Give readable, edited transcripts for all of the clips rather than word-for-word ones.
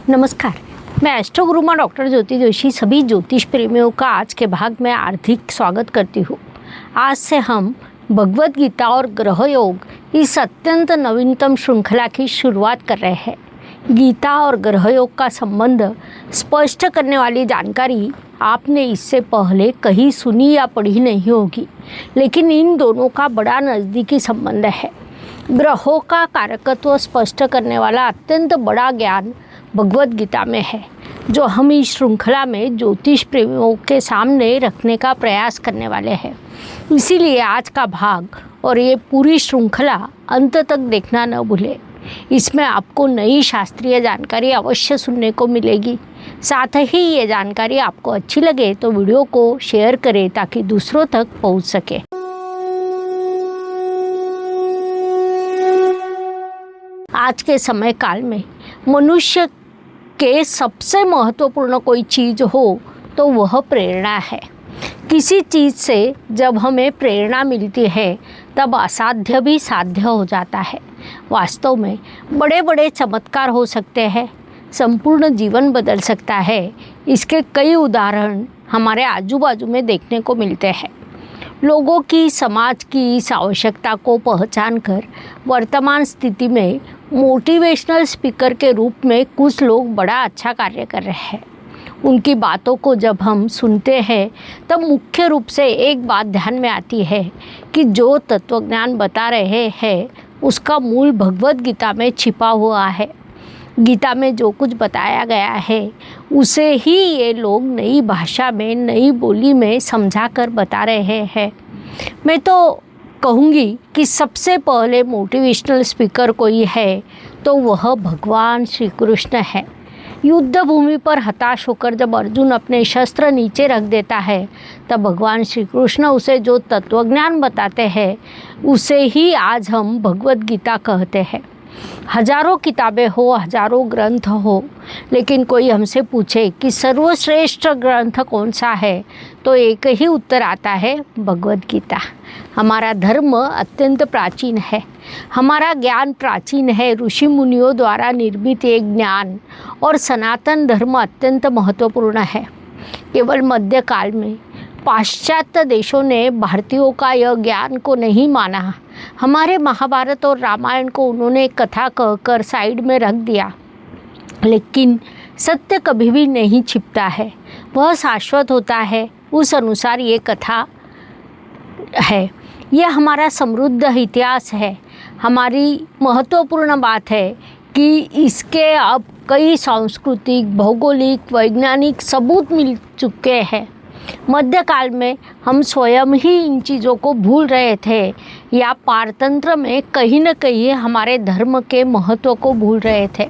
नमस्कार, मैं एस्ट्रो गुरु माँ डॉक्टर ज्योति जोशी सभी ज्योतिष प्रेमियों का आज के भाग में हार्दिक स्वागत करती हूँ। आज से हम भगवद गीता और ग्रह योग इस अत्यंत नवीनतम श्रृंखला की शुरुआत कर रहे हैं। गीता और ग्रह योग का संबंध स्पष्ट करने वाली जानकारी आपने इससे पहले कहीं सुनी या पढ़ी नहीं होगी, लेकिन इन दोनों का बड़ा नज़दीकी संबंध है। ग्रहों का कारकत्व स्पष्ट करने वाला अत्यंत बड़ा ज्ञान भगवद गीता में है, जो हम इस श्रृंखला में ज्योतिष प्रेमियों के सामने रखने का प्रयास करने वाले हैं। इसीलिए आज का भाग और ये पूरी श्रृंखला अंत तक देखना न भूलें। इसमें आपको नई शास्त्रीय जानकारी अवश्य सुनने को मिलेगी। साथ ही ये जानकारी आपको अच्छी लगे तो वीडियो को शेयर करें ताकि दूसरों तक पहुंच सके। आज के समय काल में मनुष्य के सबसे महत्वपूर्ण कोई चीज़ हो तो वह प्रेरणा है। किसी चीज़ से जब हमें प्रेरणा मिलती है तब असाध्य भी साध्य हो जाता है। वास्तव में बड़े बड़े चमत्कार हो सकते हैं, संपूर्ण जीवन बदल सकता है। इसके कई उदाहरण हमारे आजू बाजू में देखने को मिलते हैं। लोगों की समाज की इस आवश्यकता को पहचान कर वर्तमान स्थिति में मोटिवेशनल स्पीकर के रूप में कुछ लोग बड़ा अच्छा कार्य कर रहे हैं। उनकी बातों को जब हम सुनते हैं तब मुख्य रूप से एक बात ध्यान में आती है कि जो तत्वज्ञान बता रहे हैं उसका मूल भगवद गीता में छिपा हुआ है। गीता में जो कुछ बताया गया है उसे ही ये लोग नई भाषा में, नई बोली में समझा कर बता रहे हैं। मैं तो कहूँगी कि सबसे पहले मोटिवेशनल स्पीकर कोई है तो वह भगवान श्री कृष्ण है। युद्ध भूमि पर हताश होकर जब अर्जुन अपने शस्त्र नीचे रख देता है तब भगवान श्री कृष्ण उसे जो तत्वज्ञान बताते हैं उसे ही आज हम भगवद गीता कहते हैं। हजारों किताबें हो, हजारों ग्रंथ हो, लेकिन कोई हमसे पूछे कि सर्वश्रेष्ठ ग्रंथ कौन सा है तो एक ही उत्तर आता है, भगवद गीता। हमारा धर्म अत्यंत प्राचीन है, हमारा ज्ञान प्राचीन है, ऋषि मुनियों द्वारा निर्मित एक ज्ञान और सनातन धर्म अत्यंत महत्वपूर्ण है। केवल मध्यकाल में पाश्चात्य देशों ने भारतीयों का यह ज्ञान को नहीं माना। हमारे महाभारत और रामायण को उन्होंने कथा कहकर साइड में रख दिया। लेकिन सत्य कभी भी नहीं छिपता है, वह शाश्वत होता है। उस अनुसार ये कथा है, यह हमारा समृद्ध इतिहास है। हमारी महत्वपूर्ण बात है कि इसके अब कई सांस्कृतिक, भौगोलिक, वैज्ञानिक सबूत मिल चुके हैं। मध्यकाल में हम स्वयं ही इन चीज़ों को भूल रहे थे या पारतंत्र में कहीं न कहीं हमारे धर्म के महत्व को भूल रहे थे।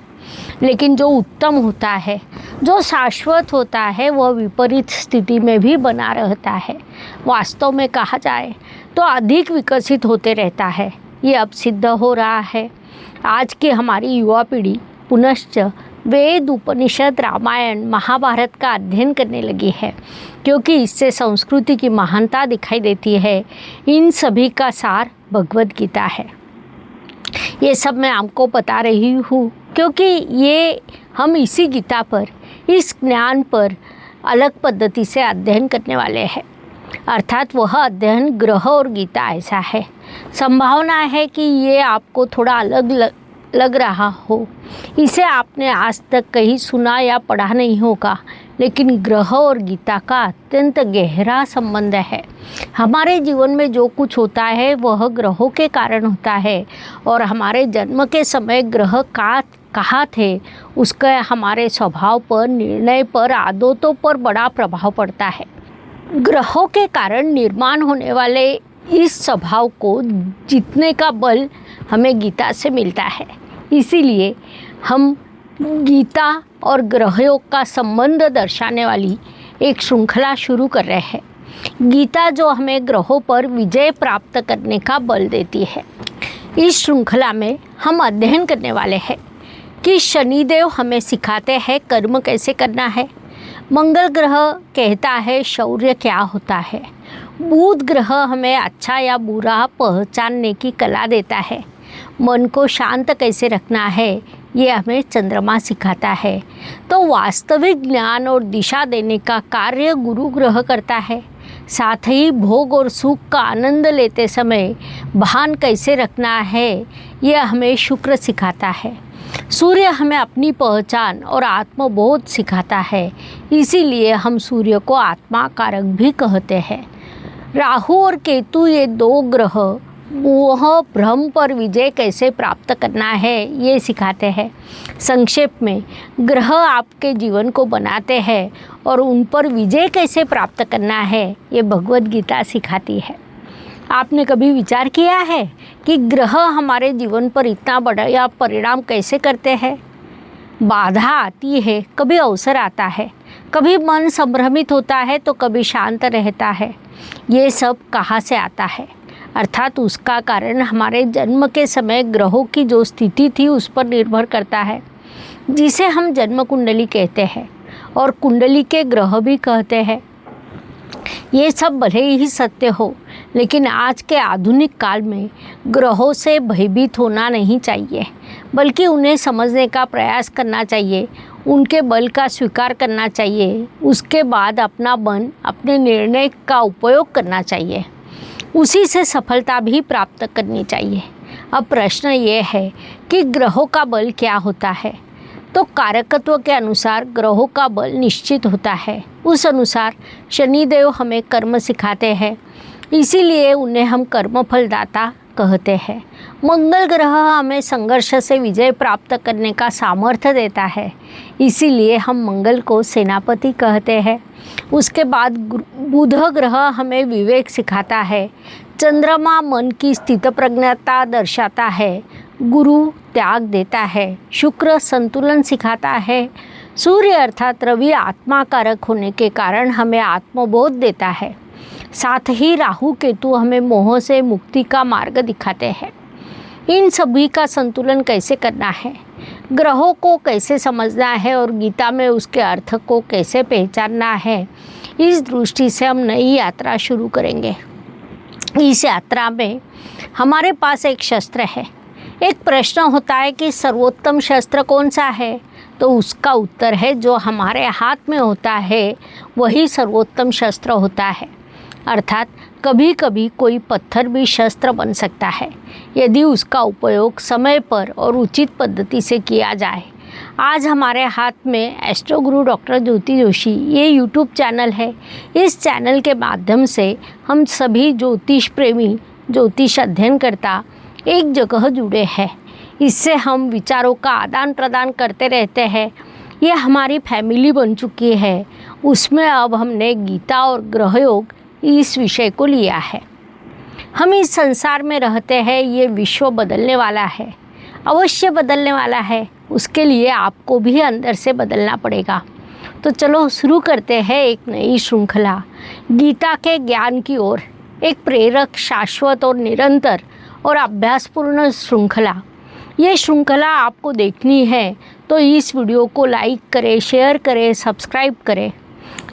लेकिन जो उत्तम होता है, जो शाश्वत होता है, वह विपरीत स्थिति में भी बना रहता है। वास्तव में कहा जाए तो अधिक विकसित होते रहता है। ये अब सिद्ध हो रहा है। आज की हमारी युवा पीढ़ी पुनश्च वेद, उपनिषद, रामायण, महाभारत का अध्ययन करने लगी है, क्योंकि इससे संस्कृति की महानता दिखाई देती है। इन सभी का सार भगवद गीता है। ये सब मैं आपको बता रही हूँ क्योंकि ये हम इसी गीता पर, इस ज्ञान पर अलग पद्धति से अध्ययन करने वाले हैं। अर्थात वह अध्ययन ग्रह और गीता ऐसा है। संभावना है कि ये आपको थोड़ा अलग लग रहा हो। इसे आपने आज तक कहीं सुना या पढ़ा नहीं होगा, लेकिन ग्रह और गीता का अत्यंत गहरा संबंध है। हमारे जीवन में जो कुछ होता है वह ग्रहों के कारण होता है, और हमारे जन्म के समय ग्रह कहाँ थे उसका हमारे स्वभाव पर, निर्णय पर, आदतों पर बड़ा प्रभाव पड़ता है। ग्रहों के कारण निर्माण होने वाले इस स्वभाव को जीतने का बल हमें गीता से मिलता है। इसीलिए हम गीता और ग्रहों का संबंध दर्शाने वाली एक श्रृंखला शुरू कर रहे हैं। गीता जो हमें ग्रहों पर विजय प्राप्त करने का बल देती है। इस श्रृंखला में हम अध्ययन करने वाले हैं कि शनिदेव हमें सिखाते हैं कर्म कैसे करना है। मंगल ग्रह कहता है शौर्य क्या होता है। बुध ग्रह हमें अच्छा या बुरा पहचानने की कला देता है। मन को शांत कैसे रखना है ये हमें चंद्रमा सिखाता है। तो वास्तविक ज्ञान और दिशा देने का कार्य गुरु ग्रह करता है। साथ ही भोग और सुख का आनंद लेते समय भान कैसे रखना है, ये हमें शुक्र सिखाता है। सूर्य हमें अपनी पहचान और आत्मबोध सिखाता है, इसीलिए हम सूर्य को आत्मा कारक भी कहते हैं। राहु और केतु ये दो ग्रह मोह भ्रम पर विजय कैसे प्राप्त करना है, ये सिखाते हैं। संक्षेप में, ग्रह आपके जीवन को बनाते हैं और उन पर विजय कैसे प्राप्त करना है, ये भगवद गीता सिखाती है। आपने कभी विचार किया है कि ग्रह हमारे जीवन पर इतना बड़ा परिणाम कैसे करते हैं? बाधा आती है, कभी अवसर आता है, कभी मन संभ्रमित होता है तो कभी शांत रहता है। ये सब कहाँ से आता है? अर्थात उसका कारण हमारे जन्म के समय ग्रहों की जो स्थिति थी उस पर निर्भर करता है, जिसे हम जन्म कुंडली कहते हैं और कुंडली के ग्रह भी कहते हैं। ये सब भले ही सत्य हो, लेकिन आज के आधुनिक काल में ग्रहों से भयभीत होना नहीं चाहिए, बल्कि उन्हें समझने का प्रयास करना चाहिए, उनके बल का स्वीकार करना चाहिए। उसके बाद अपना मन, अपने निर्णय का उपयोग करना चाहिए, उसी से सफलता भी प्राप्त करनी चाहिए। अब प्रश्न ये है कि ग्रहों का बल क्या होता है? तो कारकत्व के अनुसार ग्रहों का बल निश्चित होता है। उस अनुसार शनिदेव हमें कर्म सिखाते हैं, इसीलिए उन्हें हम कर्मफलदाता कहते हैं। मंगल ग्रह हमें संघर्ष से विजय प्राप्त करने का सामर्थ्य देता है, इसीलिए हम मंगल को सेनापति कहते हैं। उसके बाद बुध ग्रह हमें विवेक सिखाता है। चंद्रमा मन की स्थित प्रज्ञता दर्शाता है। गुरु त्याग देता है। शुक्र संतुलन सिखाता है। सूर्य अर्थात रवि आत्मा कारक होने के कारण हमें आत्मबोध देता है। साथ ही राहु केतु हमें मोह से मुक्ति का मार्ग दिखाते हैं। इन सभी का संतुलन कैसे करना है, ग्रहों को कैसे समझना है और गीता में उसके अर्थ को कैसे पहचानना है, इस दृष्टि से हम नई यात्रा शुरू करेंगे। इस यात्रा में हमारे पास एक शस्त्र है। एक प्रश्न होता है कि सर्वोत्तम शस्त्र कौन सा है? तो उसका उत्तर है जो हमारे हाथ में होता है वही सर्वोत्तम शस्त्र होता है। अर्थात कभी कभी कोई पत्थर भी शस्त्र बन सकता है यदि उसका उपयोग समय पर और उचित पद्धति से किया जाए। आज हमारे हाथ में एस्ट्रो गुरु डॉक्टर ज्योति जोशी ये यूट्यूब चैनल है। इस चैनल के माध्यम से हम सभी ज्योतिष प्रेमी, ज्योतिष अध्ययनकर्ता एक जगह जुड़े हैं। इससे हम विचारों का आदान प्रदान करते रहते हैं। ये हमारी फैमिली बन चुकी है। उसमें अब हमने गीता और ग्रह योग इस विषय को लिया है। हम इस संसार में रहते हैं, ये विश्व बदलने वाला है, अवश्य बदलने वाला है। उसके लिए आपको भी अंदर से बदलना पड़ेगा। तो चलो शुरू करते हैं एक नई श्रृंखला, गीता के ज्ञान की ओर, एक प्रेरक, शाश्वत और निरंतर और अभ्यासपूर्ण श्रृंखला। ये श्रृंखला आपको देखनी है तो इस वीडियो को लाइक करें, शेयर करें, सब्सक्राइब करें।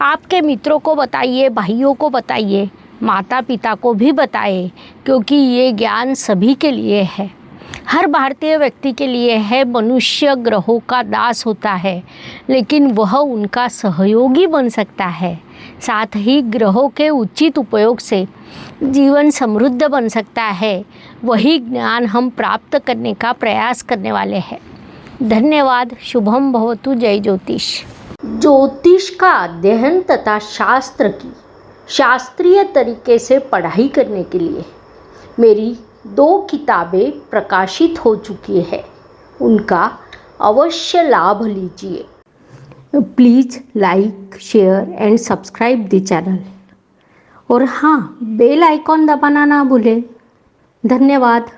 आपके मित्रों को बताइए, भाइयों को बताइए, माता पिता को भी बताइए, क्योंकि ये ज्ञान सभी के लिए है, हर भारतीय व्यक्ति के लिए है। मनुष्य ग्रहों का दास होता है, लेकिन वह उनका सहयोगी बन सकता है। साथ ही ग्रहों के उचित उपयोग से जीवन समृद्ध बन सकता है। वही ज्ञान हम प्राप्त करने का प्रयास करने वाले हैं। धन्यवाद। शुभम भवतु। जय ज्योतिष। ज्योतिष का अध्ययन तथा शास्त्र की शास्त्रीय तरीके से पढ़ाई करने के लिए मेरी 2 किताबें प्रकाशित हो चुकी है, उनका अवश्य लाभ लीजिए। Please like, share and subscribe the channel. और हाँ, बेल आइकॉन दबाना ना भूलें। धन्यवाद।